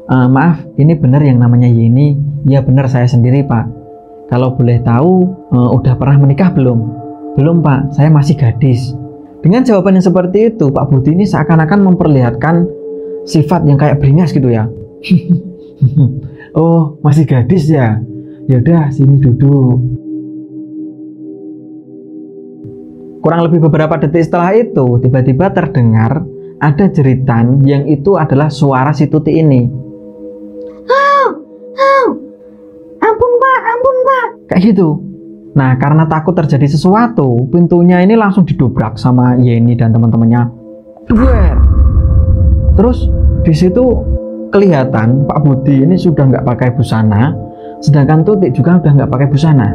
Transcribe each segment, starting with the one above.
Maaf, ini benar yang namanya Yeni? Ya benar, saya sendiri Pak. Kalau boleh tahu, udah pernah menikah belum? Belum Pak, saya masih gadis. Dengan jawaban yang seperti itu, Pak Budi ini seakan-akan memperlihatkan sifat yang kayak beringas gitu ya. Oh, masih gadis ya? Yaudah, sini duduk. Kurang lebih beberapa detik setelah itu, tiba-tiba terdengar ada jeritan yang itu adalah suara si Tuti ini. Ampun Pak. Kayak gitu. Nah, karena takut terjadi sesuatu, pintunya ini langsung didobrak sama Yeni dan teman-temannya. Duer. Terus di situ kelihatan Pak Budi ini sudah nggak pakai busana, sedangkan Tuti juga udah nggak pakai busana.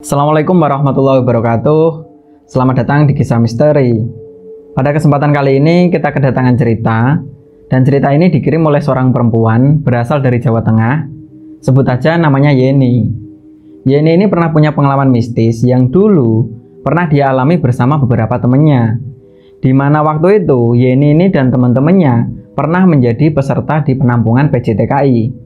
Assalamualaikum warahmatullahi wabarakatuh. Selamat datang di Kisah Misteri. Pada kesempatan kali ini kita kedatangan cerita, dan cerita ini dikirim oleh seorang perempuan berasal dari Jawa Tengah. Sebut aja namanya Yeni. Yeni ini pernah punya pengalaman mistis yang dulu pernah dia alami bersama beberapa temannya. Di mana waktu itu Yeni ini dan teman-temannya pernah menjadi peserta di penampungan PJTKI.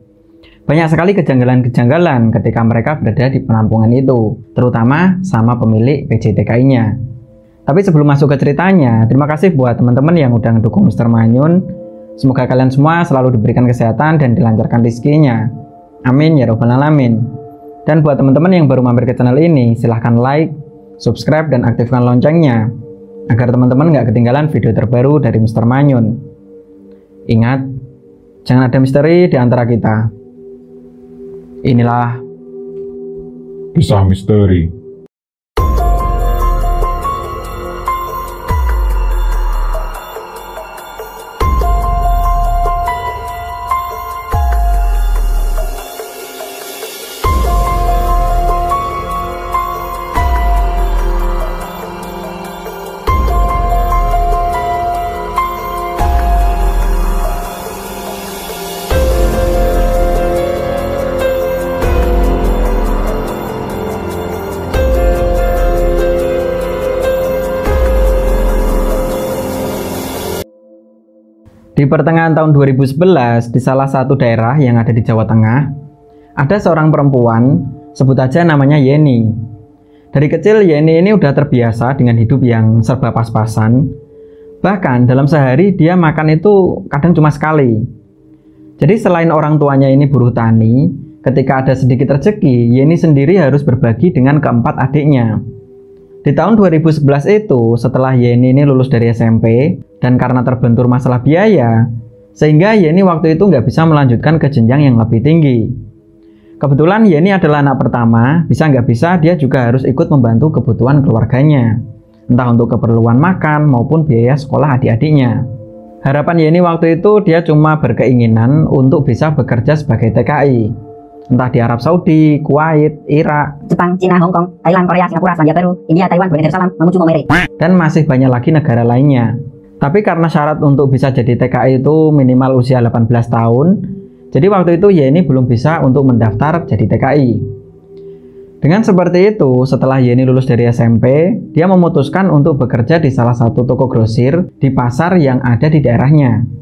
Banyak sekali kejanggalan-kejanggalan ketika mereka berada di penampungan itu, terutama sama pemilik PJTKI-nya. Tapi sebelum masuk ke ceritanya, terima kasih buat teman-teman yang udah ngedukung Mr. Manyun. Semoga kalian semua selalu diberikan kesehatan dan dilancarkan rezekinya. Amin ya robbal alamin. Dan buat teman-teman yang baru mampir ke channel ini, silahkan like, subscribe, dan aktifkan loncengnya agar teman-teman nggak ketinggalan video terbaru dari Mr. Manyun. Ingat, jangan ada misteri di antara kita. Inilah Kisah Misteri. Di pertengahan tahun 2011, di salah satu daerah yang ada di Jawa Tengah, ada seorang perempuan, sebut aja namanya Yeni. Dari kecil Yeni ini udah terbiasa dengan hidup yang serba pas-pasan. Bahkan dalam sehari dia makan itu kadang cuma sekali. Jadi selain orang tuanya ini buruh tani, ketika ada sedikit rezeki, Yeni sendiri harus berbagi dengan keempat adiknya. Di tahun 2011 itu, setelah Yeni ini lulus dari SMP, dan karena terbentur masalah biaya, sehingga Yeni waktu itu nggak bisa melanjutkan ke jenjang yang lebih tinggi. Kebetulan Yeni adalah anak pertama, bisa nggak bisa dia juga harus ikut membantu kebutuhan keluarganya, entah untuk keperluan makan maupun biaya sekolah adik-adiknya. Harapan Yeni waktu itu dia cuma berkeinginan untuk bisa bekerja sebagai TKI. Entah di Arab Saudi, Kuwait, Irak, Jepang, Cina, Hong Kong, Thailand, Korea, Singapura, Selandia Baru, India, Taiwan, Brunei Darussalam, Mamuju, Maumere, dan masih banyak lagi negara lainnya. Tapi karena syarat untuk bisa jadi TKI itu minimal usia 18 tahun, jadi waktu itu Yeni belum bisa untuk mendaftar jadi TKI. Dengan seperti itu, setelah Yeni lulus dari SMP, dia memutuskan untuk bekerja di salah satu toko grosir di pasar yang ada di daerahnya.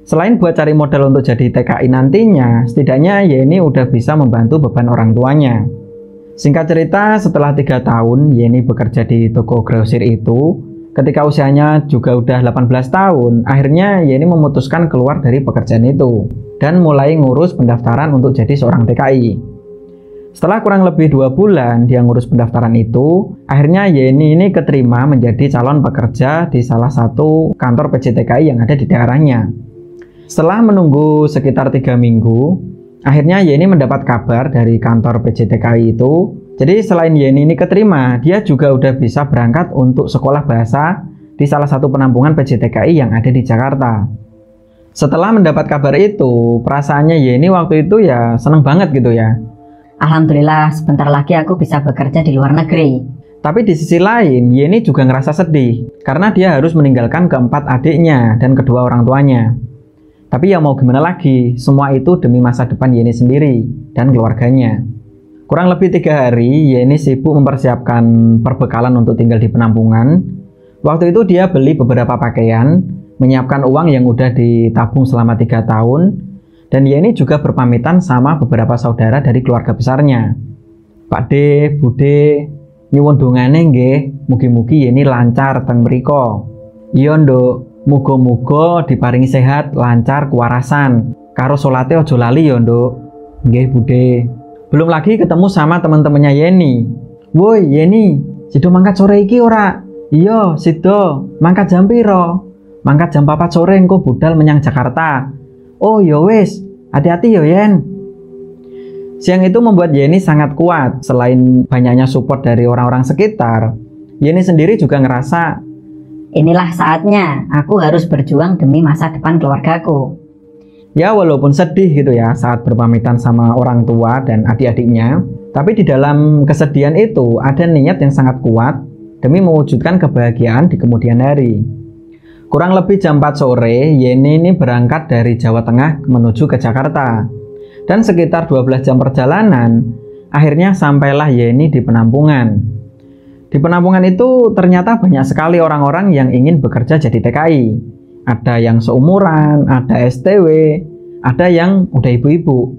Selain buat cari modal untuk jadi TKI nantinya, setidaknya Yeni udah bisa membantu beban orang tuanya. Singkat cerita, setelah 3 tahun Yeni bekerja di toko grosir itu, ketika usianya juga udah 18 tahun, akhirnya Yeni memutuskan keluar dari pekerjaan itu dan mulai ngurus pendaftaran untuk jadi seorang TKI. Setelah kurang lebih 2 bulan dia ngurus pendaftaran itu, akhirnya Yeni ini keterima menjadi calon pekerja di salah satu kantor PJTKI yang ada di daerahnya. Setelah menunggu sekitar 3 minggu, akhirnya Yeni mendapat kabar dari kantor PJTKI itu. Jadi selain Yeni ini keterima, dia juga udah bisa berangkat untuk sekolah bahasa di salah satu penampungan PJTKI yang ada di Jakarta. Setelah mendapat kabar itu, perasaannya Yeni waktu itu ya seneng banget gitu ya. Alhamdulillah, sebentar lagi aku bisa bekerja di luar negeri. Tapi di sisi lain, Yeni juga ngerasa sedih karena dia harus meninggalkan keempat adiknya dan kedua orang tuanya. Tapi ya mau gimana lagi, semua itu demi masa depan Yeni sendiri dan keluarganya. Kurang lebih 3 hari, Yeni sibuk mempersiapkan perbekalan untuk tinggal di penampungan. Waktu itu dia beli beberapa pakaian, menyiapkan uang yang udah ditabung selama 3 tahun, dan Yeni juga berpamitan sama beberapa saudara dari keluarga besarnya. Pak D, Bude, nyuwun dongane nggih, mugi-mugi Yeni lancar teng mriko. Iya nduk, muga-muga diparingi sehat, lancar, kewarasan. Karo salate aja lali ya nduk. Nggih Bude. Belum lagi ketemu sama teman-temannya Yeni. Woi Yeni, sido mangkat sore iki ora? Iya, sido. Mangkat jam piro? Mangkat jam 4 sore engko budal menyang Jakarta. Oh ya wis, hati-hati yo Yen. Siang itu membuat Yeni sangat kuat. Selain banyaknya support dari orang-orang sekitar, Yeni sendiri juga ngerasa, Inilah saatnya, aku harus berjuang demi masa depan keluargaku. ya walaupun sedih gitu ya saat berpamitan sama orang tua dan adik-adiknya, tapi di dalam kesedihan itu ada niat yang sangat kuat demi mewujudkan kebahagiaan di kemudian hari. Kurang lebih jam 4 sore, Yeni ini berangkat dari Jawa Tengah menuju ke Jakarta. Dan sekitar 12 jam perjalanan, akhirnya sampailah Yeni di penampungan. Di penampungan itu ternyata banyak sekali orang-orang yang ingin bekerja jadi TKI. Ada yang seumuran, ada STW, ada yang udah ibu-ibu.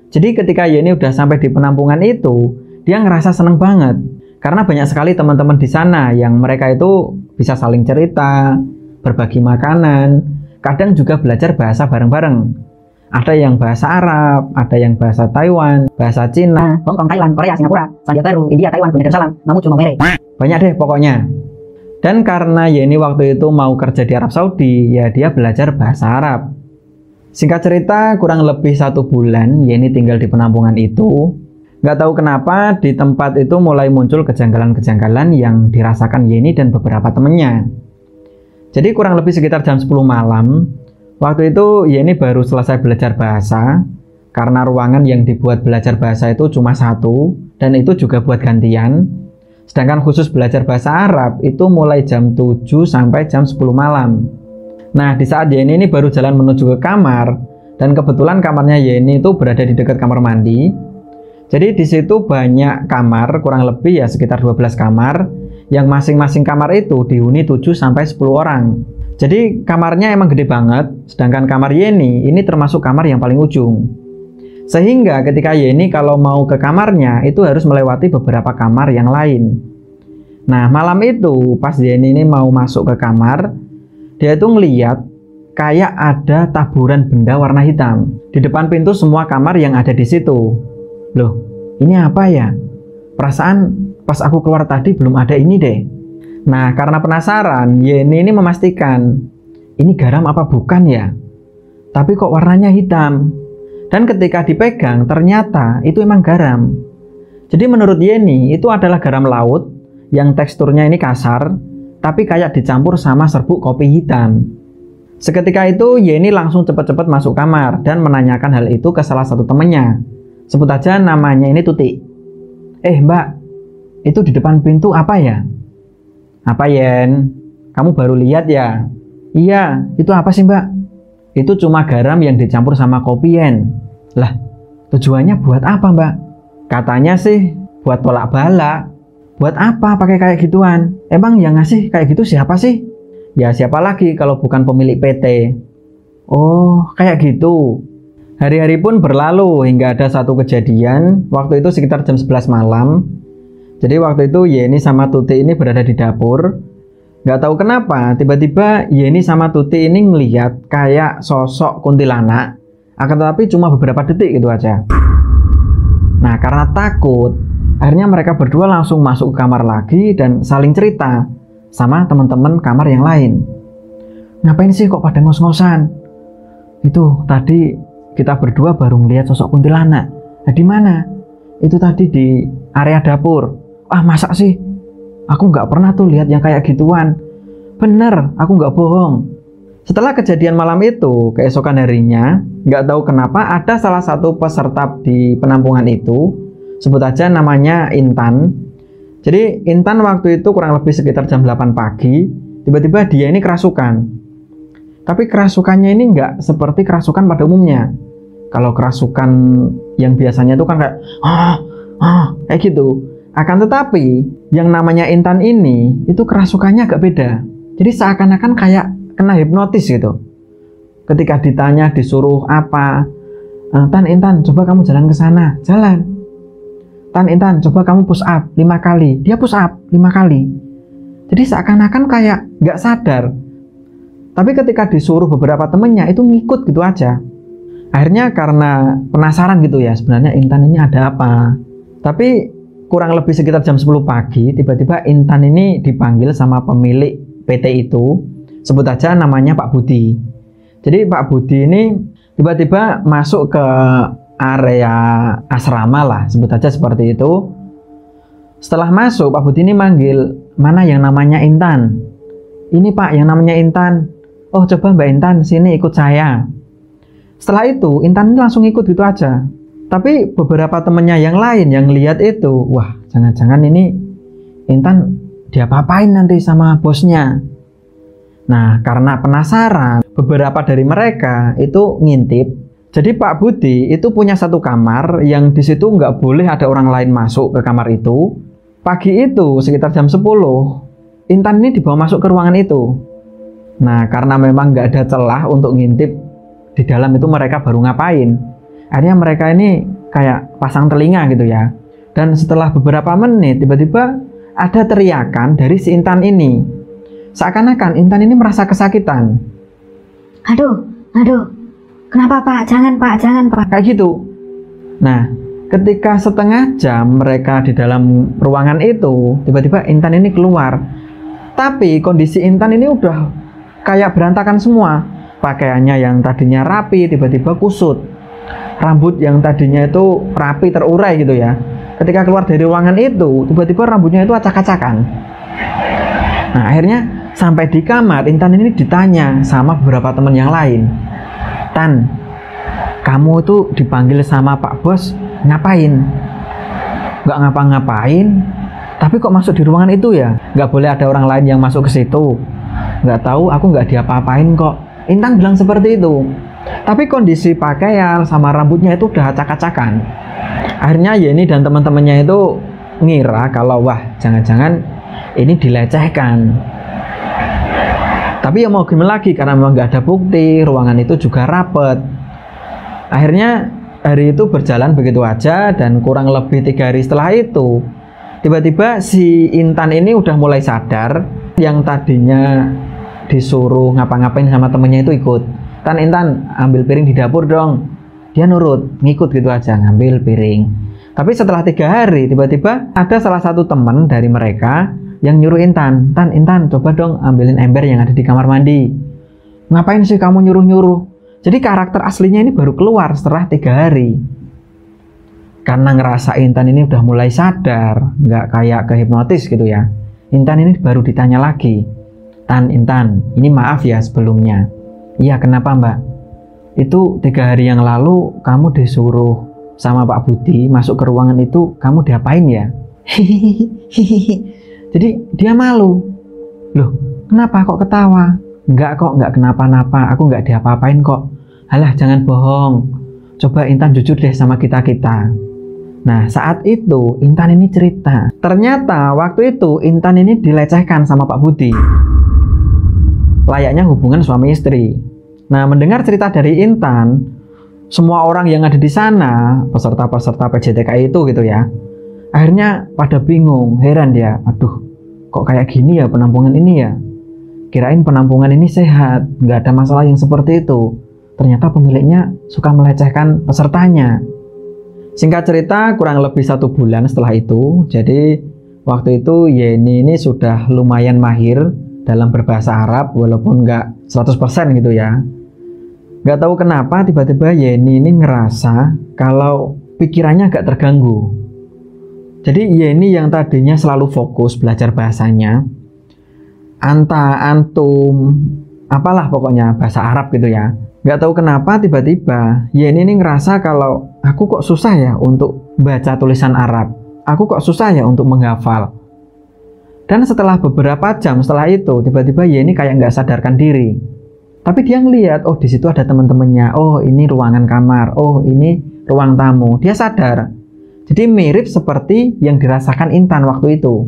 Jadi ketika Yeni udah sampai di penampungan itu, dia ngerasa seneng banget. Karena banyak sekali teman-teman di sana yang mereka itu bisa saling cerita, berbagi makanan, kadang juga belajar bahasa bareng-bareng. Ada yang bahasa Arab, ada yang bahasa Taiwan, bahasa Cina, Hong Kong, Thailand, Korea, Singapura, Selandia Baru, India, Taiwan, Brunei Darussalam, Mamuju, Maumere. banyak deh pokoknya. Dan karena Yeni waktu itu mau kerja di Arab Saudi, ya dia belajar bahasa Arab. Singkat cerita, kurang lebih 1 bulan Yeni tinggal di penampungan itu. Nggak tahu kenapa di tempat itu mulai muncul kejanggalan-kejanggalan yang dirasakan Yeni dan beberapa temennya. Jadi kurang lebih sekitar jam 10 malam, waktu itu Yeni baru selesai belajar bahasa, karena ruangan yang dibuat belajar bahasa itu cuma 1, dan itu juga buat gantian. Sedangkan khusus belajar bahasa Arab itu mulai jam 7 sampai jam 10 malam. Nah, di saat Yeni ini baru jalan menuju ke kamar, dan kebetulan kamarnya Yeni itu berada di dekat kamar mandi. Jadi di situ banyak kamar, kurang lebih ya sekitar 12 kamar, yang masing-masing kamar itu dihuni 7 sampai 10 orang. Jadi kamarnya emang gede banget, sedangkan kamar Yeni ini termasuk kamar yang paling ujung. Sehingga ketika Yeni kalau mau ke kamarnya itu harus melewati beberapa kamar yang lain. Nah, malam itu pas Yeni ini mau masuk ke kamar, dia itu ngeliat kayak ada taburan benda warna hitam di depan pintu semua kamar yang ada di situ. Loh, ini apa ya? Perasaan pas aku keluar tadi belum ada ini deh. Nah, karena penasaran, Yeni ini memastikan, ini garam apa bukan ya? Tapi kok warnanya hitam? Dan ketika dipegang, ternyata itu emang garam. Jadi menurut Yeni, itu adalah garam laut yang teksturnya ini kasar, tapi kayak dicampur sama serbuk kopi hitam. Seketika itu, Yeni langsung cepat-cepat masuk kamar dan menanyakan hal itu ke salah satu temannya. Sebut aja namanya ini Tuti. Mbak, itu di depan pintu apa ya? Apa Yen? Kamu baru lihat ya? Iya, itu apa sih Mbak? Itu cuma garam yang dicampur sama kopi Yen. Lah, tujuannya buat apa Mbak? Katanya sih buat tolak bala. Buat apa pakai kayak gituan? Emang yang ngasih kayak gitu siapa sih? Ya siapa lagi kalau bukan pemilik PT. Oh, kayak gitu. Hari-hari pun berlalu hingga ada satu kejadian. Waktu itu sekitar jam 11 malam. Jadi waktu itu Yeni sama Tuti ini berada di dapur. Nggak tahu kenapa, tiba-tiba Yeni sama Tuti ini ngelihat kayak sosok kuntilanak, akan tetapi cuma beberapa detik gitu aja. Nah, karena takut, akhirnya mereka berdua langsung masuk ke kamar lagi dan saling cerita sama teman-teman kamar yang lain. Ngapain sih kok pada ngos-ngosan? Itu tadi kita berdua baru ngelihat sosok kuntilanak. Nah, di mana? Itu tadi di area dapur. Ah, masa sih? Aku nggak pernah tuh lihat yang kayak gituan. Bener, aku nggak bohong. Setelah kejadian malam itu, keesokan harinya, nggak tahu kenapa ada salah satu peserta di penampungan itu, sebut aja namanya Intan. Jadi Intan waktu itu kurang lebih sekitar jam 8 pagi, tiba-tiba dia ini kerasukan. Tapi kerasukannya ini nggak seperti kerasukan pada umumnya. Kalau kerasukan yang biasanya itu kan kayak kayak gitu. Akan tetapi yang namanya Intan ini itu kerasukannya agak beda. Jadi seakan-akan kayak kena hipnotis gitu. Ketika ditanya disuruh apa, Tan Intan coba kamu jalan ke sana, jalan. Tan Intan coba kamu push up 5 kali, dia push up 5 kali. Jadi seakan-akan kayak nggak sadar. Tapi ketika disuruh beberapa temennya itu ngikut gitu aja. Akhirnya karena penasaran gitu ya, sebenarnya Intan ini ada apa. Tapi kurang lebih sekitar jam 10 pagi, tiba-tiba Intan ini dipanggil sama pemilik PT itu, sebut aja namanya Pak Budi. Jadi Pak Budi ini tiba-tiba masuk ke area asrama lah, sebut aja seperti itu. Setelah masuk, Pak Budi ini manggil, mana yang namanya Intan? Ini Pak, yang namanya Intan. Oh coba Mbak Intan, sini ikut saya. Setelah itu, Intan ini langsung ikut gitu aja. Tapi beberapa temennya yang lain yang lihat itu, wah jangan-jangan ini Intan diapa-apain nanti sama bosnya. Nah, karena penasaran, beberapa dari mereka itu ngintip. Jadi Pak Budi itu punya satu kamar yang di situ nggak boleh ada orang lain masuk ke kamar itu. Pagi itu sekitar jam 10, Intan ini dibawa masuk ke ruangan itu. Nah, karena memang nggak ada celah untuk ngintip di dalam itu mereka baru ngapain. Akhirnya mereka ini kayak pasang telinga gitu ya. Dan setelah beberapa menit tiba-tiba ada teriakan dari si Intan ini. Seakan-akan Intan ini merasa kesakitan. Aduh, kenapa Pak? Jangan Pak. Kayak gitu. Nah, ketika setengah jam mereka di dalam ruangan itu, tiba-tiba Intan ini keluar. Tapi kondisi Intan ini udah kayak berantakan semua. Pakaiannya yang tadinya rapi, tiba-tiba kusut. Rambut yang tadinya itu rapi, terurai gitu ya. Ketika keluar dari ruangan itu, tiba-tiba rambutnya itu acak-acakan. Nah, akhirnya sampai di kamar, Intan ini ditanya sama beberapa teman yang lain. Tan, kamu itu dipanggil sama Pak Bos, ngapain? Nggak ngapa-ngapain, tapi kok masuk di ruangan itu ya? Nggak boleh ada orang lain yang masuk ke situ. Nggak tahu, aku nggak diapa-apain kok. Intan bilang seperti itu. Tapi kondisi pakaian sama rambutnya itu udah acak-acakan. Akhirnya Yeni dan teman-temannya itu ngira kalau wah jangan-jangan ini dilecehkan. Tapi ya mau gimana lagi, karena memang nggak ada bukti, ruangan itu juga rapet. Akhirnya hari itu berjalan begitu aja, dan kurang lebih 3 hari setelah itu tiba-tiba si Intan ini udah mulai sadar. Yang tadinya disuruh ngapa-ngapain sama temennya itu ikut. Tan, Intan ambil piring di dapur dong. Dia nurut, ngikut gitu aja, ngambil piring. Tapi setelah 3 hari tiba-tiba ada salah satu teman dari mereka yang nyuruh Intan, Tan, Intan coba dong ambilin ember yang ada di kamar mandi. Ngapain sih kamu nyuruh-nyuruh? Jadi karakter aslinya ini baru keluar setelah 3 hari. Karena ngerasa Intan ini udah mulai sadar, nggak kayak kehipnotis gitu ya. Intan ini baru ditanya lagi, Tan, Intan, ini maaf ya sebelumnya. Iya, kenapa Mbak? Itu 3 hari yang lalu kamu disuruh sama Pak Budi masuk ke ruangan itu, kamu diapain ya? Jadi dia malu. Loh, kenapa kok ketawa? Enggak kok, enggak kenapa-napa, aku enggak diapa-apain kok. Halah, jangan bohong. Coba Intan jujur deh sama kita-kita. Nah, saat itu Intan ini cerita. Ternyata waktu itu Intan ini dilecehkan sama Pak Budi. Layaknya hubungan suami istri. Nah, mendengar cerita dari Intan, semua orang yang ada di sana, peserta-peserta PJTKI itu gitu ya, akhirnya pada bingung, heran dia. Aduh, kok kayak gini ya penampungan ini ya? Kirain penampungan ini sehat, nggak ada masalah yang seperti itu. Ternyata pemiliknya suka melecehkan pesertanya. Singkat cerita, kurang lebih 1 bulan setelah itu, jadi waktu itu Yeni ini sudah lumayan mahir dalam berbahasa Arab, walaupun nggak 100% gitu ya. Nggak tahu kenapa tiba-tiba Yeni ini ngerasa kalau pikirannya agak terganggu. Jadi Yeni yang tadinya selalu fokus belajar bahasanya, anta, antum, apalah pokoknya bahasa Arab gitu ya. Nggak tahu kenapa tiba-tiba Yeni ini ngerasa kalau aku kok susah ya untuk baca tulisan Arab. Aku kok susah ya untuk menghafal. Dan setelah beberapa jam setelah itu, tiba-tiba Yeni kayak nggak sadarkan diri. Tapi dia ngelihat, oh di situ ada teman-temannya. Oh ini ruangan kamar. Oh ini ruang tamu. Dia sadar. Jadi mirip seperti yang dirasakan Intan waktu itu.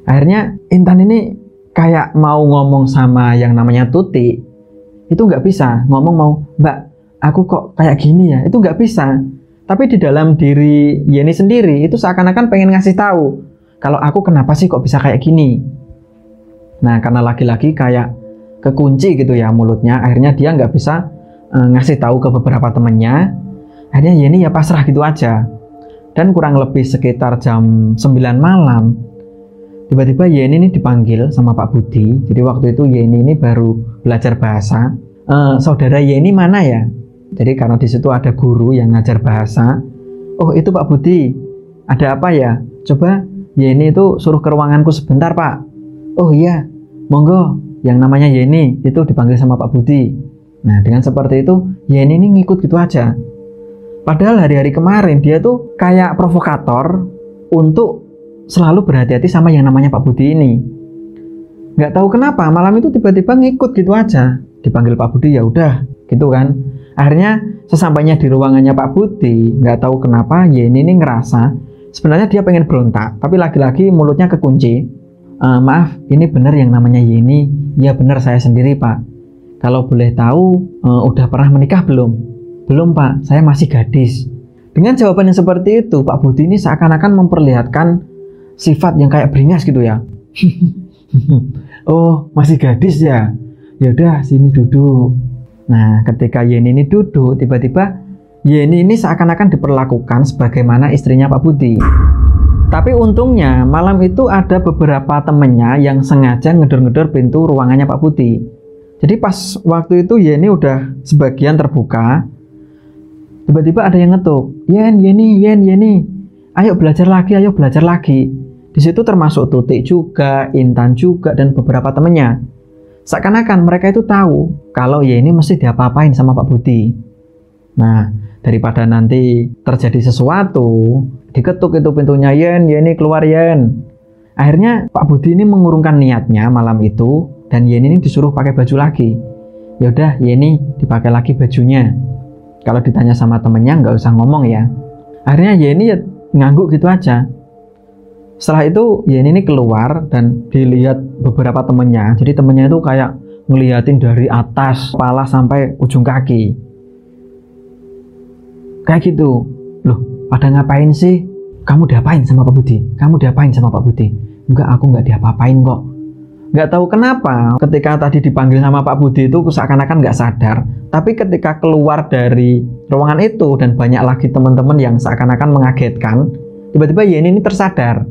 Akhirnya Intan ini kayak mau ngomong sama yang namanya Tuti. Itu nggak bisa. Ngomong mau, Mbak, aku kok kayak gini ya. Itu nggak bisa. Tapi di dalam diri Yeni sendiri itu seakan-akan pengen ngasih tahu kalau aku kenapa sih kok bisa kayak gini. Nah karena lagi-lagi kayak kekunci gitu ya mulutnya, akhirnya dia nggak bisa ngasih tahu ke beberapa temennya. Akhirnya Yeni ya pasrah gitu aja. Dan kurang lebih sekitar jam 9 malam, tiba-tiba Yeni ini dipanggil sama Pak Budi. Jadi waktu itu Yeni ini baru belajar bahasa. Saudara Yeni mana ya? Jadi karena di situ ada guru yang ngajar bahasa. Oh itu Pak Budi, ada apa ya? Coba Yeni itu suruh ke ruanganku sebentar Pak. Oh iya, monggo. Yang namanya Yeni itu dipanggil sama Pak Budi. Nah dengan seperti itu Yeni ini ngikut gitu aja. Padahal hari-hari kemarin dia tuh kayak provokator untuk selalu berhati-hati sama yang namanya Pak Budi ini. Nggak tahu kenapa malam itu tiba-tiba ngikut gitu aja. Dipanggil Pak Budi ya udah gitu kan. Akhirnya sesampainya di ruangannya Pak Budi, nggak tahu kenapa Yeni ini ngerasa sebenarnya dia pengen berontak, tapi lagi-lagi mulutnya kekunci. Maaf, ini benar yang namanya Yeni? Ya benar saya sendiri Pak. Kalau boleh tahu, udah pernah menikah belum? Belum Pak, saya masih gadis. Dengan jawaban yang seperti itu, Pak Budi ini seakan-akan memperlihatkan sifat yang kayak beringas gitu ya. Oh, masih gadis ya? Yaudah, sini duduk. Nah, ketika Yeni ini duduk, tiba-tiba Yeni ini seakan-akan diperlakukan sebagaimana istrinya Pak Budi. Tapi untungnya malam itu ada beberapa temennya yang sengaja ngedor-ngedor pintu ruangannya Pak Budi. Jadi pas waktu itu Yeni udah sebagian terbuka, tiba-tiba ada yang ngetuk, Yeni, ayo belajar lagi, ayo belajar lagi. Di situ termasuk Tuti juga, Intan juga, dan beberapa temennya. Seakan-akan mereka itu tahu kalau Yeni mesti diapa-apain sama Pak Budi. Nah, daripada nanti terjadi sesuatu, diketuk itu pintunya, Yeni keluar Yen. Akhirnya Pak Budi ini mengurungkan niatnya malam itu, dan Yeni ini disuruh pakai baju lagi. Yaudah Yeni dipakai lagi bajunya. Kalau ditanya sama temennya nggak usah ngomong ya. Akhirnya Yeni ya ngangguk gitu aja. Setelah itu Yeni ini keluar dan dilihat beberapa temennya. Jadi temennya itu kayak ngeliatin dari atas kepala sampai ujung kaki. Kayak gitu. Loh, pada ngapain sih? Kamu diapain sama Pak Budi? Kamu diapain sama Pak Budi? Enggak, aku nggak diapa-apain kok. Nggak tahu kenapa ketika tadi dipanggil sama Pak Budi itu seakan-akan nggak sadar. Tapi ketika keluar dari ruangan itu dan banyak lagi teman-teman yang seakan-akan mengagetkan, tiba-tiba Yeni ini tersadar.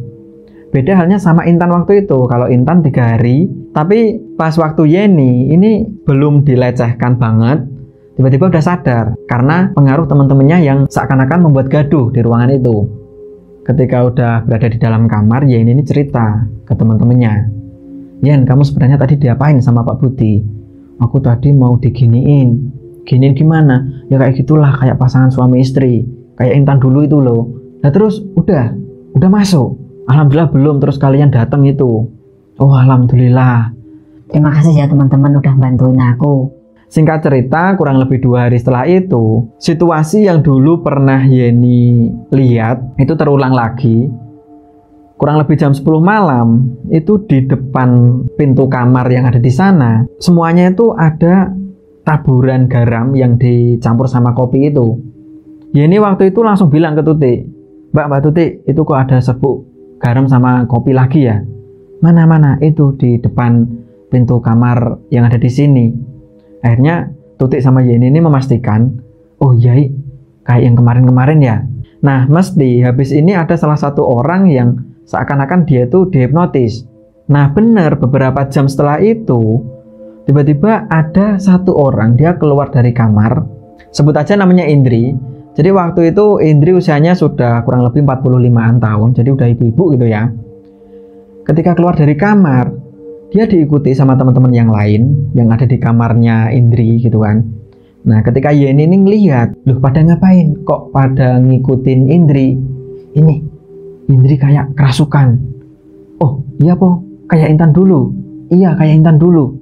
Beda halnya sama Intan waktu itu. Kalau Intan 3 hari, tapi pas waktu Yeni ini belum dilecehkan banget, tiba-tiba udah sadar karena pengaruh teman-temannya yang seakan-akan membuat gaduh di ruangan itu. Ketika udah berada di dalam kamar, Yeni ini cerita ke teman-temannya, Yen, kamu sebenarnya tadi diapain sama Pak Budi? Aku tadi mau diginiin. Giniin gimana? Ya kayak gitulah, kayak pasangan suami istri, kayak Intan dulu itu loh. Nah terus udah masuk. Alhamdulillah belum, terus kalian datang itu. Oh alhamdulillah. Terima kasih ya teman-teman udah bantuin aku. Singkat cerita, kurang lebih 2 hari setelah itu, situasi yang dulu pernah Yeni lihat itu terulang lagi. Kurang lebih jam 10 malam, itu di depan pintu kamar yang ada di sana, semuanya itu ada taburan garam yang dicampur sama kopi itu. Yeni waktu itu langsung bilang ke Tuti, Mbak Tuti, itu kok ada serbuk garam sama kopi lagi ya? Mana? Itu di depan pintu kamar yang ada di sini. Akhirnya Tuti sama Yeni ini memastikan, oh iya, kayak yang kemarin-kemarin ya. Nah, mesti habis ini ada salah satu orang yang seakan-akan dia itu dihipnotis. Nah, benar beberapa jam setelah itu, tiba-tiba ada satu orang, dia keluar dari kamar, sebut aja namanya Indri. Jadi waktu itu Indri usianya sudah kurang lebih 45-an tahun, jadi udah ibu-ibu gitu ya. Ketika keluar dari kamar, Dia diikuti sama teman-teman yang lain yang ada di kamarnya Indri gitu kan. Nah ketika Yeni ini ngelihat, loh pada ngapain kok pada ngikutin Indri, ini Indri kayak kerasukan. Oh iya po, kayak Intan dulu. Iya kayak Intan dulu.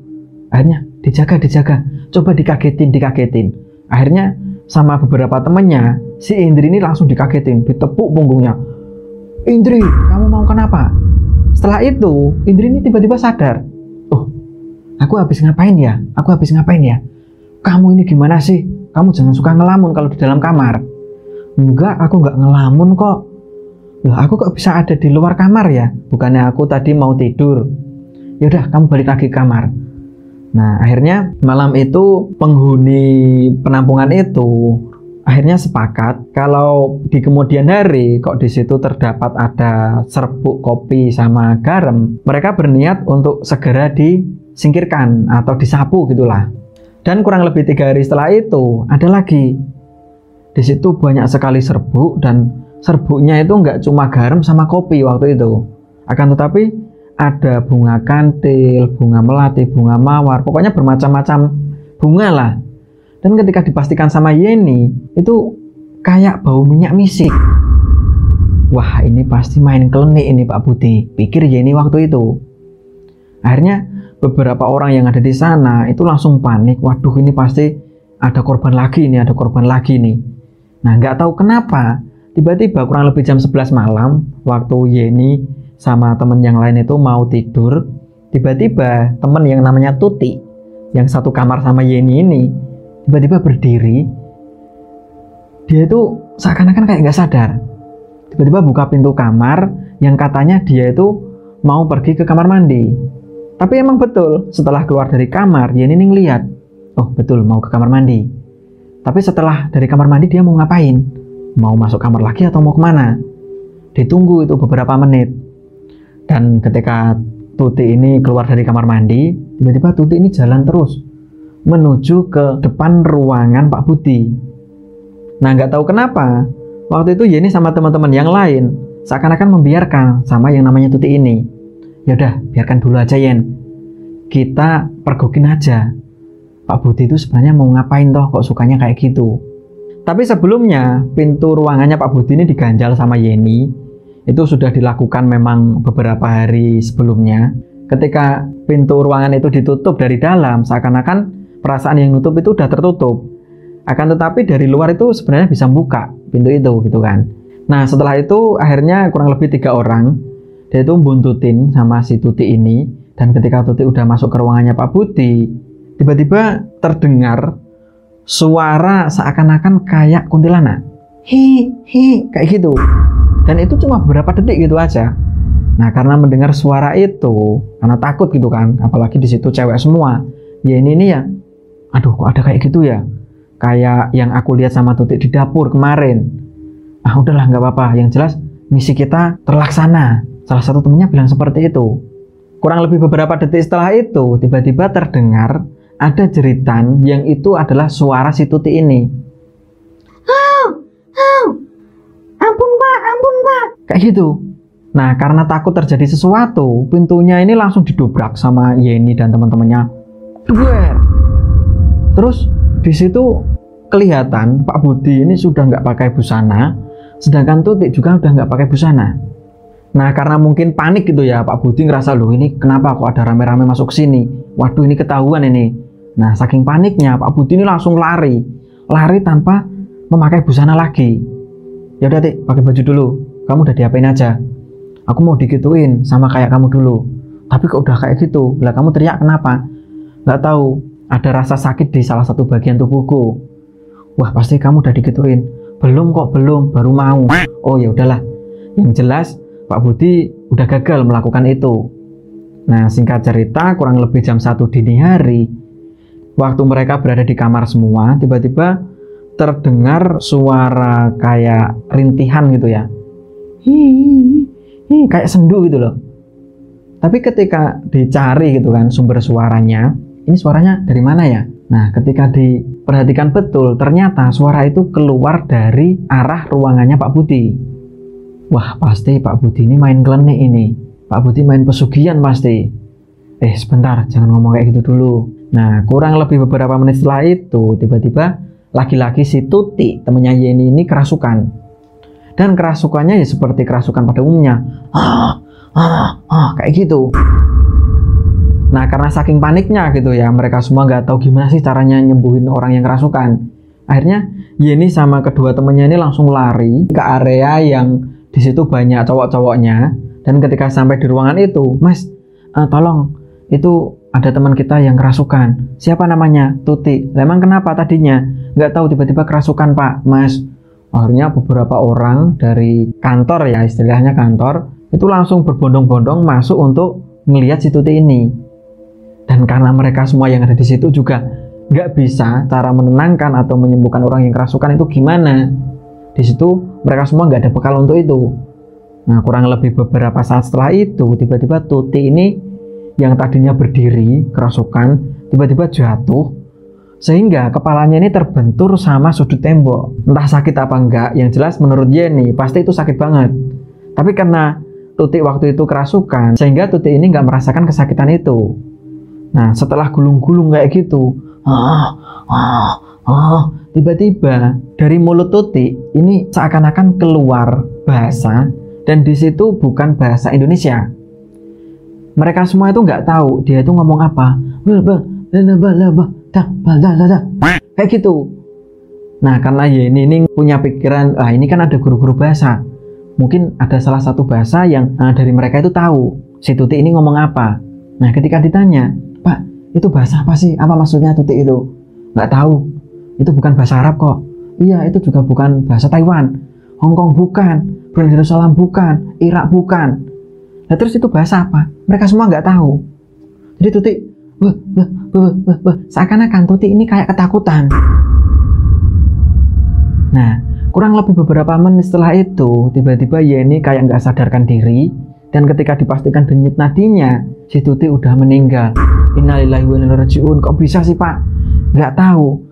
Akhirnya dijaga, coba dikagetin. Akhirnya sama beberapa temennya, si Indri ini langsung dikagetin, ditepuk punggungnya. Indri, kamu mau kenapa? Setelah itu, Indri ini tiba-tiba sadar. Oh, aku habis ngapain ya? Kamu ini gimana sih? Kamu jangan suka ngelamun kalau di dalam kamar. Enggak, aku nggak ngelamun kok. Loh, aku kok bisa ada di luar kamar ya? Bukannya aku tadi mau tidur. Yaudah, kamu balik lagi ke kamar. Nah, akhirnya malam itu penghuni penampungan itu akhirnya sepakat kalau di kemudian hari kok di situ terdapat ada serbuk kopi sama garam, mereka berniat untuk segera disingkirkan atau disapu gitulah. Dan kurang lebih 3 hari setelah itu ada lagi. Di situ banyak sekali serbuk dan serbuknya itu nggak cuma garam sama kopi waktu itu. Akan tetapi ada bunga kantil, bunga melati, bunga mawar, pokoknya bermacam-macam bunga lah. Dan ketika dipastikan sama Yeni, itu kayak bau minyak misik. Wah, ini pasti main klenik ini Pak Budi, pikir Yeni waktu itu. Akhirnya beberapa orang yang ada di sana itu langsung panik. Waduh, ini pasti ada korban lagi nih. Nah, nggak tahu kenapa, tiba-tiba kurang lebih jam 11 malam, waktu Yeni sama temen yang lain itu mau tidur, tiba-tiba temen yang namanya Tuti, yang satu kamar sama Yeni ini, tiba-tiba berdiri. Dia itu seakan-akan kayak nggak sadar. Tiba-tiba buka pintu kamar yang katanya dia itu mau pergi ke kamar mandi. Tapi emang betul, setelah keluar dari kamar, Yeni ini ngeliat, oh betul mau ke kamar mandi. Tapi setelah dari kamar mandi dia mau ngapain? Mau masuk kamar lagi atau mau kemana? Ditunggu itu beberapa menit. Dan ketika Tuti ini keluar dari kamar mandi, tiba-tiba Tuti ini jalan terus menuju ke depan ruangan Pak Budi. Nah, nggak tahu kenapa waktu itu Yeni sama teman-teman yang lain seakan-akan membiarkan sama yang namanya Tuti ini. Ya udah, biarkan dulu aja Yen. Kita pergokin aja. Pak Budi itu sebenarnya mau ngapain toh kok sukanya kayak gitu. Tapi sebelumnya pintu ruangannya Pak Budi ini diganjal sama Yeni. Itu sudah dilakukan memang beberapa hari sebelumnya. Ketika pintu ruangan itu ditutup dari dalam, seakan-akan perasaan yang nutup itu udah tertutup. Akan tetapi dari luar itu sebenarnya bisa buka pintu itu gitu kan. Nah setelah itu akhirnya kurang lebih 3 orang dia itu buntutin sama si Tuti ini. Dan ketika Tuti udah masuk ke ruangannya Pak Budi, tiba-tiba terdengar suara seakan-akan kayak kuntilanak. Hi kayak gitu. Dan itu cuma beberapa detik gitu aja. Nah karena mendengar suara itu, karena takut gitu kan, apalagi di situ cewek semua. Ya ini ya, aduh kok ada kayak gitu ya, kayak yang aku lihat sama Tuti di dapur kemarin. Ah udahlah nggak apa-apa, yang jelas misi kita terlaksana. Salah satu temennya bilang seperti itu. Kurang lebih beberapa detik setelah itu, tiba-tiba terdengar ada jeritan yang itu adalah suara si Tuti ini. Ampun pak, kayak gitu. Nah karena takut terjadi sesuatu, pintunya ini langsung didobrak sama Yeni dan teman-temannya. Terus di situ kelihatan Pak Budi ini sudah nggak pakai busana, sedangkan Tuti juga udah nggak pakai busana. Nah karena mungkin panik gitu ya, Pak Budi ngerasa loh ini kenapa kok ada rame-rame masuk sini. Waduh ini ketahuan ini. Nah saking paniknya Pak Budi ini langsung lari tanpa memakai busana lagi. Ya udah Tik, pakai baju dulu. Kamu udah diapain aja? Aku mau digituin sama kayak kamu dulu. Tapi kok udah kayak gitu? Lah kamu teriak kenapa? Nggak tahu. Ada rasa sakit di salah satu bagian tubuhku. Wah pasti kamu udah digituin. Belum kok, belum. Baru mau. Oh ya udahlah. Yang jelas Pak Budi udah gagal melakukan itu. Nah singkat cerita kurang lebih jam 1 dini hari, waktu mereka berada di kamar semua, tiba-tiba terdengar suara kayak rintihan gitu ya. Kayak sendu gitu loh. Tapi ketika dicari gitu kan sumber suaranya, ini suaranya dari mana ya? Nah ketika diperhatikan betul, ternyata suara itu keluar dari arah ruangannya Pak Budi. Wah pasti Pak Budi ini main klenik ini. Pak Budi main pesugihan pasti. Sebentar, jangan ngomong kayak gitu dulu. Nah, kurang lebih beberapa menit setelah itu, tiba-tiba laki-laki si Tuti, temennya Yeni ini kerasukan. Dan kerasukannya ya seperti kerasukan pada umumnya. Kayak gitu. Nah, karena saking paniknya gitu ya, mereka semua nggak tahu gimana sih caranya nyembuhin orang yang kerasukan. Akhirnya Yeni sama kedua temennya ini langsung lari ke area yang di situ banyak cowok-cowoknya. Dan ketika sampai di ruangan itu, Mas, tolong, itu ada teman kita yang kerasukan. Siapa namanya? Tuti. Emang kenapa tadinya? Nggak tahu, tiba-tiba kerasukan, Pak, Mas. Akhirnya beberapa orang dari kantor ya, istilahnya kantor, itu langsung berbondong-bondong masuk untuk melihat si Tuti ini. Dan karena mereka semua yang ada di situ juga nggak bisa cara menenangkan atau menyembuhkan orang yang kerasukan itu gimana. Di situ mereka semua nggak ada bekal untuk itu. Nah, kurang lebih beberapa saat setelah itu, tiba-tiba Tuti ini yang tadinya berdiri kerasukan, tiba-tiba jatuh, sehingga kepalanya ini terbentur sama sudut tembok. Entah sakit apa enggak, yang jelas menurut Yeni pasti itu sakit banget. Tapi karena Tuti waktu itu kerasukan, sehingga Tuti ini nggak merasakan kesakitan itu. Nah, setelah gulung-gulung kayak gitu, tiba-tiba dari mulut Tuti ini seakan-akan keluar bahasa, dan di situ bukan bahasa Indonesia. Mereka semua itu nggak tahu dia itu ngomong apa. Kayak gitu. Nah, karena Yeni ini punya pikiran, ini kan ada guru-guru bahasa. Mungkin ada salah satu bahasa yang dari mereka itu tahu si Tuti ini ngomong apa. Nah, ketika ditanya, Pak, itu bahasa apa sih? Apa maksudnya Tuti itu? Nggak tahu. Itu bukan bahasa Arab kok. Iya, itu juga bukan bahasa Taiwan. Hong Kong bukan. Brunei Darussalam bukan. Irak bukan. Nah, terus itu bahasa apa? Mereka semua nggak tahu. Jadi Tuti, seakan-akan Tuti ini kayak ketakutan. Nah, kurang lebih beberapa menit setelah itu, tiba-tiba Yeni kayak nggak sadarkan diri. Dan ketika dipastikan denyut nadinya, si Tuti udah meninggal. Innalillahi wa inna ilaihi raji'un. Kok bisa sih, Pak? Nggak tahu.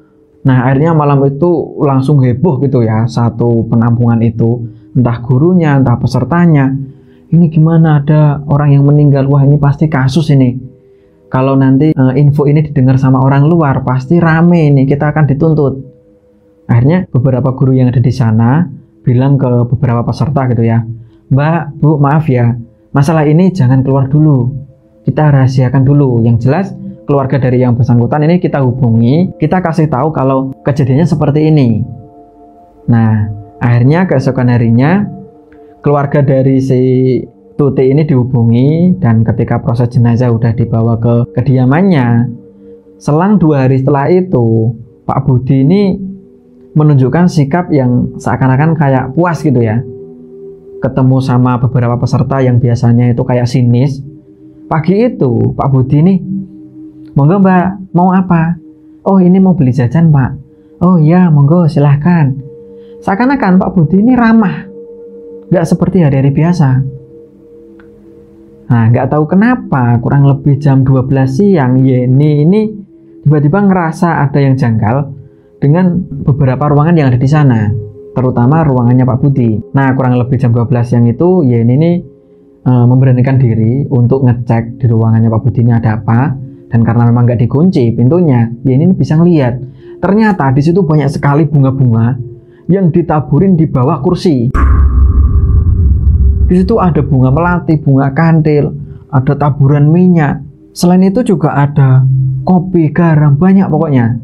Nah, akhirnya malam itu langsung heboh gitu ya, satu penampungan itu. Entah gurunya, entah pesertanya. Ini gimana ada orang yang meninggal? Wah, ini pasti kasus ini. Kalau nanti info ini didengar sama orang luar, pasti rame ini, kita akan dituntut. Akhirnya beberapa guru yang ada di sana bilang ke beberapa peserta gitu ya, Mbak, Bu, maaf ya, masalah ini jangan keluar dulu. Kita rahasiakan dulu. Yang jelas keluarga dari yang bersangkutan ini kita hubungi, kita kasih tahu kalau kejadiannya seperti ini. Nah, akhirnya keesokan harinya keluarga dari si Tuti ini dihubungi, dan ketika proses jenazah udah dibawa ke kediamannya, selang 2 hari setelah itu, Pak Budi ini menunjukkan sikap yang seakan-akan kayak puas gitu ya. Ketemu sama beberapa peserta yang biasanya itu kayak sinis. Pagi itu Pak Budi nih, monggo Mbak, mau apa? Oh, ini mau beli jajan Pak. Oh iya, monggo silahkan. Seakan-akan Pak Budi ini ramah, nggak seperti hari-hari biasa. Nah, nggak tahu kenapa kurang lebih jam 12 siang Yeni ini tiba-tiba ngerasa ada yang janggal dengan beberapa ruangan yang ada di sana, terutama ruangannya Pak Budi. Nah, kurang lebih jam 12 siang itu Yeni ini memberanikan diri untuk ngecek di ruangannya Pak Budi ini ada apa. Dan karena memang nggak dikunci pintunya, Yeni ini bisa ngelihat ternyata di situ banyak sekali bunga-bunga yang ditaburin di bawah kursi. Di situ ada bunga melati, bunga kantil, ada taburan minyak. Selain itu juga ada kopi, garam, banyak pokoknya.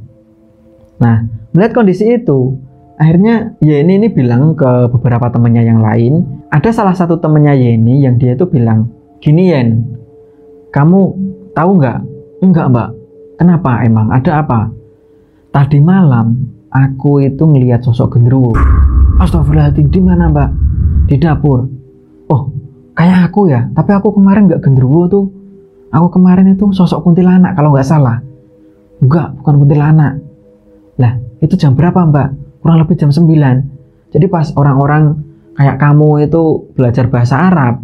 Nah, melihat kondisi itu, akhirnya Yeni ini bilang ke beberapa temannya yang lain. Ada salah satu temannya Yeni yang dia itu bilang, gini Yen, kamu tahu nggak? Enggak Mbak. Kenapa emang? Ada apa? Tadi malam aku itu ngelihat sosok genderuwo. Astagfirullahaladzim, di mana Mbak? Di dapur. Oh, kayak aku ya, tapi aku kemarin nggak genderuwo tuh. Aku kemarin itu sosok kuntilanak kalau nggak salah. Enggak, bukan kuntilanak. Lah, itu jam berapa Mbak? Kurang lebih jam 9. Jadi pas orang-orang kayak kamu itu belajar bahasa Arab,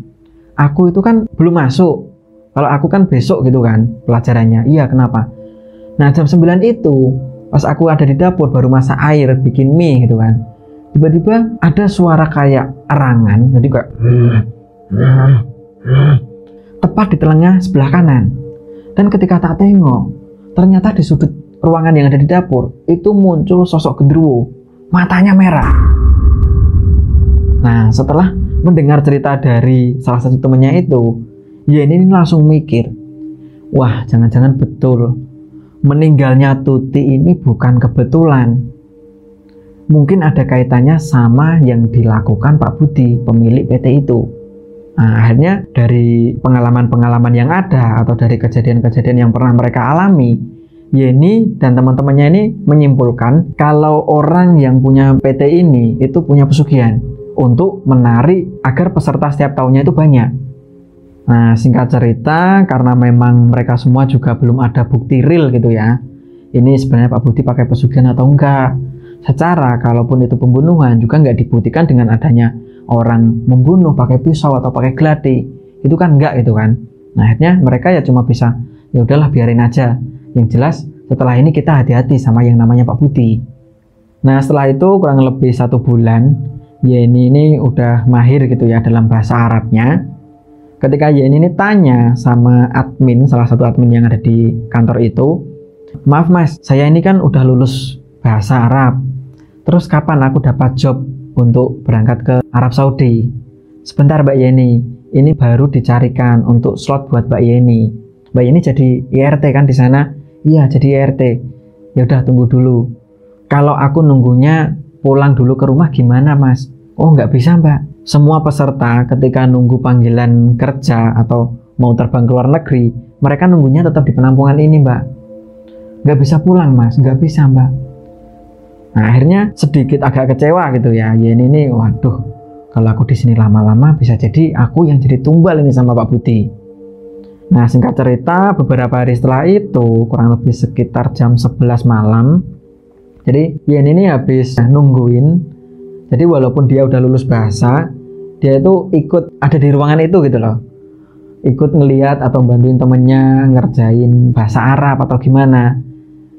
aku itu kan belum masuk. Kalau aku kan besok gitu kan pelajarannya. Iya, kenapa? Nah, jam 9 itu pas aku ada di dapur baru masak air, bikin mie gitu kan. Tiba-tiba ada suara kayak erangan, jadi kayak tepat di telinga sebelah kanan. Dan ketika tak tengok, ternyata di sudut ruangan yang ada di dapur itu muncul sosok genderuwo, matanya merah. Nah, setelah mendengar cerita dari salah satu temannya itu, Yeni ini langsung mikir, wah, jangan-jangan betul meninggalnya Tuti ini bukan kebetulan. Mungkin ada kaitannya sama yang dilakukan Pak Budi, pemilik PT itu. Nah, akhirnya dari pengalaman-pengalaman yang ada atau dari kejadian-kejadian yang pernah mereka alami, Yeni dan teman-temannya ini menyimpulkan kalau orang yang punya PT ini itu punya pesugihan untuk menarik agar peserta setiap tahunnya itu banyak. Nah, singkat cerita, karena memang mereka semua juga belum ada bukti real gitu ya, ini sebenarnya Pak Budi pakai pesugihan atau enggak. Secara kalaupun itu pembunuhan juga nggak dibuktikan dengan adanya orang membunuh pakai pisau atau pakai geladi, itu kan enggak gitu kan. Nah, akhirnya mereka ya cuma bisa, ya udahlah biarin aja. Yang jelas setelah ini kita hati-hati sama yang namanya Pak Budi. Nah, setelah itu kurang lebih 1 bulan, Yeni ini udah mahir gitu ya dalam bahasa Arabnya. Ketika Yeni ini tanya sama admin, salah satu admin yang ada di kantor itu, maaf mas, saya ini kan udah lulus bahasa Arab, terus kapan aku dapat job untuk berangkat ke Arab Saudi? Sebentar Mbak Yeni, ini baru dicarikan untuk slot buat Mbak Yeni. Mbak Yeni jadi IRT kan di sana? Iya, jadi IRT. Ya udah, tunggu dulu. Kalau aku nunggunya pulang dulu ke rumah gimana mas? Oh, nggak bisa Mbak. Semua peserta ketika nunggu panggilan kerja atau mau terbang ke luar negeri, mereka nunggunya tetap di penampungan ini Mbak. Nggak bisa pulang mas, nggak bisa Mbak. Nah, akhirnya sedikit agak kecewa gitu ya. Yeni ini, waduh, kalau aku di sini lama-lama bisa jadi aku yang jadi tumbal ini sama Pak Budi. Nah, singkat cerita, beberapa hari setelah itu, kurang lebih sekitar jam 11 malam, jadi Yeni ini habis nungguin. Jadi walaupun dia udah lulus bahasa, dia itu ikut ada di ruangan itu gitu loh. Ikut ngeliat atau bantuin temennya ngerjain bahasa Arab atau gimana.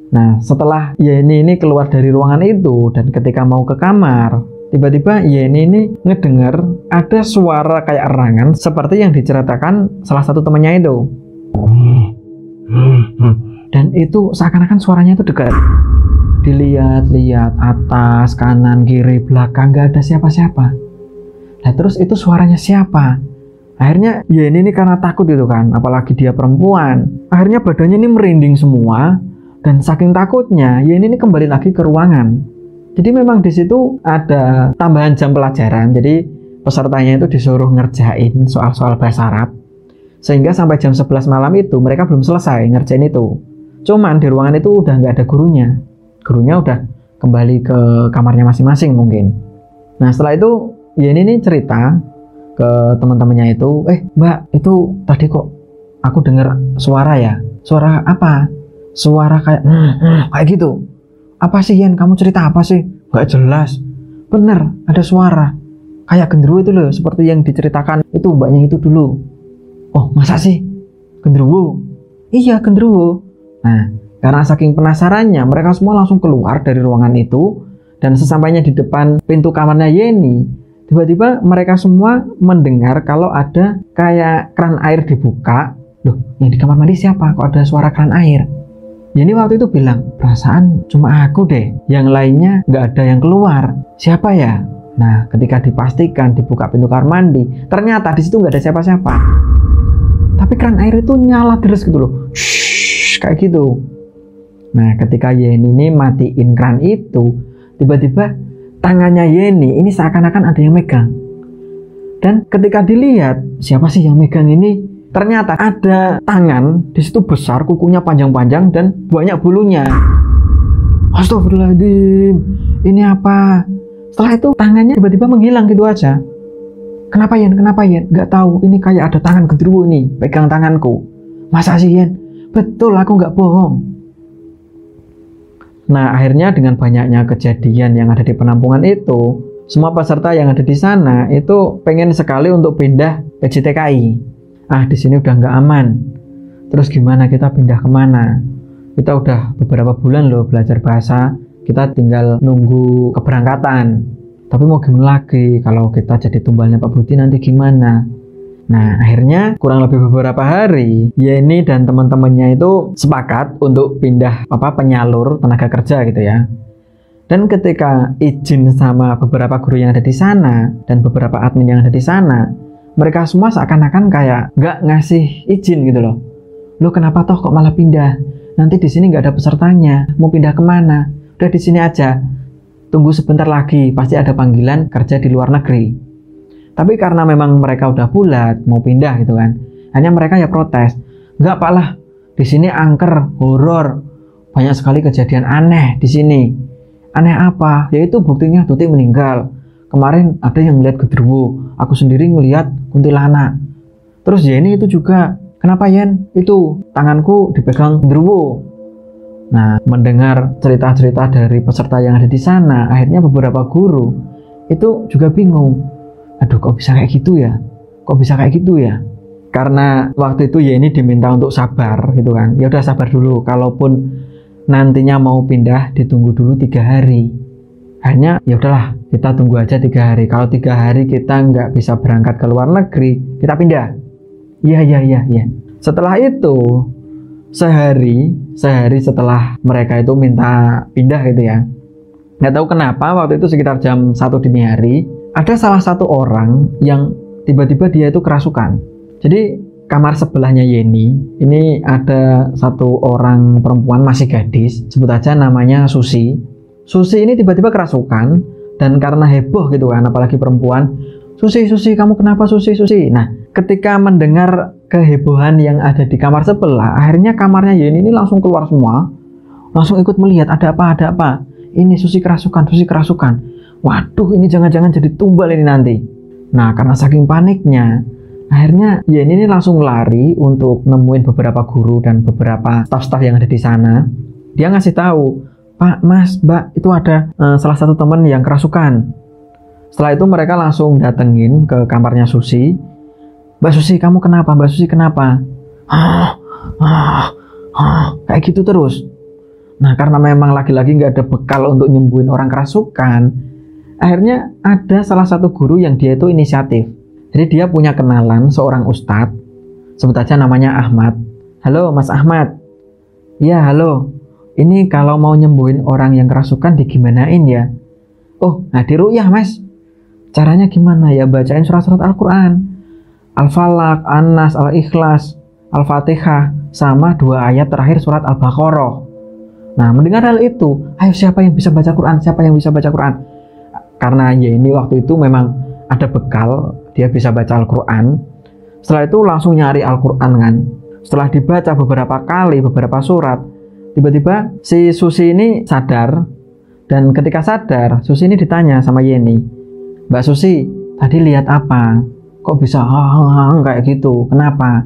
Nah, setelah Yeni ini keluar dari ruangan itu dan ketika mau ke kamar, tiba-tiba Yeni ini ngedengar ada suara kayak erangan seperti yang diceritakan salah satu temannya itu. Dan itu seakan-akan suaranya itu dekat. Dilihat-lihat atas, kanan, kiri, belakang, gak ada siapa-siapa. Nah, terus itu suaranya siapa? Akhirnya Yeni ini karena takut gitu kan, apalagi dia perempuan. Akhirnya badannya ini merinding semua. Dan saking takutnya, Yeni ini kembali lagi ke ruangan. Jadi memang di situ ada tambahan jam pelajaran. Jadi pesertanya itu disuruh ngerjain soal-soal bahasa Arab. Sehingga sampai jam 11 malam itu mereka belum selesai ngerjain itu. Cuman di ruangan itu udah nggak ada gurunya. Gurunya udah kembali ke kamarnya masing-masing mungkin. Nah, setelah itu Yeni ini cerita ke teman-temannya itu, Mbak, itu tadi kok aku dengar suara ya? Suara apa? Suara kayak kayak gitu. Apa sih Yen, kamu cerita apa sih? Gak jelas. Bener, ada suara kayak genderuwo itu loh, seperti yang diceritakan itu mbaknya itu dulu. Oh, masa sih? Genderuwo? Iya, genderuwo. Nah, karena saking penasarannya, mereka semua langsung keluar dari ruangan itu. Dan sesampainya di depan pintu kamarnya Yeni, tiba-tiba mereka semua mendengar kalau ada kayak keran air dibuka. Loh, yang di kamar mandi siapa? Kok ada suara keran air? Yeni waktu itu bilang, perasaan cuma aku deh, yang lainnya nggak ada yang keluar. Siapa ya? Nah, ketika dipastikan dibuka pintu kamar mandi, ternyata di situ nggak ada siapa-siapa. Tapi keran air itu nyala terus gitu loh, shhh, kayak gitu. Nah, ketika Yeni ini matiin keran itu, tiba-tiba tangannya Yeni ini seakan-akan ada yang megang. Dan ketika dilihat, siapa sih yang megang ini? Ternyata ada tangan di situ besar, kukunya panjang-panjang dan banyak bulunya. Astagfirullahaladzim, ini apa? Setelah itu tangannya tiba-tiba menghilang gitu aja. Kenapa Yen? Kenapa Yen? Gak tahu. Ini kayak ada tangan genderuwo nih pegang tanganku. Masa sih Yen? Betul, aku nggak bohong. Nah, akhirnya dengan banyaknya kejadian yang ada di penampungan itu, semua peserta yang ada di sana itu pengen sekali untuk pindah ke JTKI. Di sini udah nggak aman. Terus gimana, kita pindah kemana? Kita udah beberapa bulan loh belajar bahasa, kita tinggal nunggu keberangkatan. Tapi mau gimana lagi, kalau kita jadi tumbalnya Pak Budi nanti gimana? Nah, akhirnya kurang lebih beberapa hari, Yeni dan teman-temannya itu sepakat untuk pindah penyalur tenaga kerja gitu ya. Dan ketika izin sama beberapa guru yang ada di sana dan beberapa admin yang ada di sana, mereka semua seakan-akan kayak nggak ngasih izin gitu loh. Loh, kenapa toh kok malah pindah? Nanti di sini nggak ada pesertanya, mau pindah kemana? Udah di sini aja. Tunggu sebentar lagi, pasti ada panggilan kerja di luar negeri. Tapi karena memang mereka udah bulat mau pindah gitu kan, hanya mereka ya protes. Enggak Pak lah, di sini angker, horor, banyak sekali kejadian aneh di sini. Aneh apa? Yaitu buktinya Tuti meninggal. Kemarin ada yang ngeliat genderuwo, aku sendiri ngeliat kuntilanak. Terus Yeni itu juga, kenapa Yen? Itu tanganku dipegang genderuwo. Nah, mendengar cerita-cerita dari peserta yang ada di sana, akhirnya beberapa guru itu juga bingung. Aduh, kok bisa kayak gitu ya? Kok bisa kayak gitu ya? Karena waktu itu Yeni diminta untuk sabar gitu kan. Ya udah sabar dulu. Kalaupun nantinya mau pindah, ditunggu dulu 3 hari. Akhirnya ya udahlah, kita tunggu aja 3 hari. Kalau 3 hari kita nggak bisa berangkat ke luar negeri, kita pindah. Iya. Setelah itu sehari setelah mereka itu minta pindah gitu ya. Nggak tahu kenapa waktu itu sekitar jam 1 dini hari, ada salah satu orang yang tiba-tiba dia itu kerasukan. Jadi kamar sebelahnya Yeni, ini ada satu orang perempuan masih gadis, sebut aja namanya Susi. Susi ini tiba-tiba kerasukan, dan karena heboh gitu kan, apalagi perempuan, Susi, kamu kenapa Susi? Nah, ketika mendengar kehebohan yang ada di kamar sebelah, akhirnya kamarnya Yeni ini langsung keluar semua, langsung ikut melihat ada apa. Ini Susi kerasukan. Waduh, ini jangan-jangan jadi tumbal ini nanti. Nah, karena saking paniknya, akhirnya Yeni ini langsung lari untuk nemuin beberapa guru dan beberapa staf-staf yang ada di sana. Dia ngasih tahu, Pak, Mas, Mbak, itu ada salah satu teman yang kerasukan. Setelah itu mereka langsung datengin ke kamarnya Susi. Mbak Susi, kamu kenapa? Mbak Susi, kenapa? Kayak gitu terus. Nah, karena memang lagi-lagi nggak ada bekal untuk nyembuhin orang kerasukan, akhirnya ada salah satu guru yang dia itu inisiatif. Jadi dia punya kenalan seorang ustadz, sebut aja namanya Ahmad. Halo Mas Ahmad. Ya halo, ini kalau mau nyembuhin orang yang kerasukan digimanain ya? Oh, nah diruqyah Mas. Caranya gimana ya? Bacain surat-surat Al-Quran, Al-Falaq, An-Nas, Al-Ikhlas, Al-Fatihah, sama 2 ayat terakhir surat Al-Baqarah. Nah, mendengar hal itu, ayo siapa yang bisa baca Quran? Karena Yeni waktu itu memang ada bekal, dia bisa baca Al-Quran. Setelah itu langsung nyari Al-Quran kan. Setelah dibaca beberapa kali, beberapa surat, tiba-tiba si Susi ini sadar. Dan ketika sadar, Susi ini ditanya sama Yeni, Mbak Susi, tadi lihat apa? Kok bisa kayak gitu? Kenapa?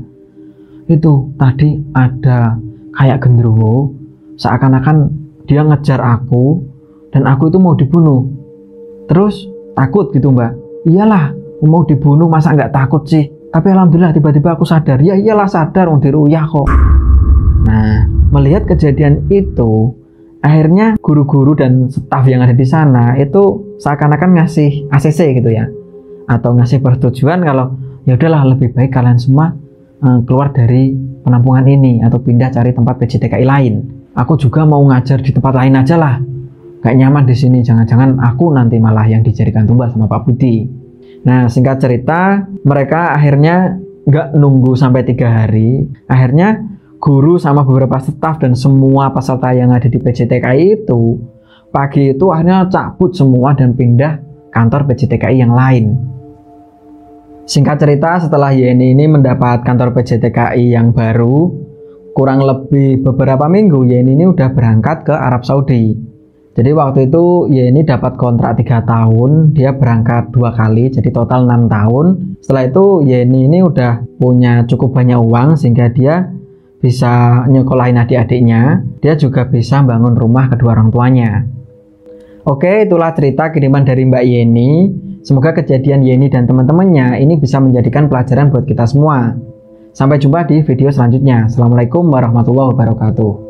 Itu tadi ada kayak genderuwo, seakan-akan dia ngejar aku, dan aku itu mau dibunuh. Terus takut gitu Mbak? Iyalah, mau dibunuh masa nggak takut sih? Tapi alhamdulillah tiba-tiba aku sadar. Ya iyalah sadar, mau diruyah kok. Nah, melihat kejadian itu, akhirnya guru-guru dan staf yang ada di sana itu seakan-akan ngasih ACC gitu ya, atau ngasih persetujuan kalau ya udahlah lebih baik kalian semua keluar dari penampungan ini atau pindah cari tempat PJTKI lain. Aku juga mau ngajar di tempat lain aja lah. Gak nyaman di sini, jangan-jangan aku nanti malah yang dijadikan tumbal sama Pak Budi. Nah, singkat cerita, mereka akhirnya nggak nunggu sampai 3 hari. Akhirnya guru sama beberapa staf dan semua peserta yang ada di PJTKI itu pagi itu akhirnya cabut semua dan pindah kantor PJTKI yang lain. Singkat cerita, setelah Yeni ini mendapat kantor PJTKI yang baru, kurang lebih beberapa minggu Yeni ini udah berangkat ke Arab Saudi. Jadi waktu itu Yeni dapat kontrak 3 tahun, dia berangkat 2 kali, jadi total 6 tahun. Setelah itu Yeni ini udah punya cukup banyak uang sehingga dia bisa nyekolahin adik-adiknya, dia juga bisa bangun rumah kedua orang tuanya. Oke, itulah cerita kiriman dari Mbak Yeni. Semoga kejadian Yeni dan teman-temannya ini bisa menjadikan pelajaran buat kita semua. Sampai jumpa di video selanjutnya. Assalamualaikum warahmatullahi wabarakatuh.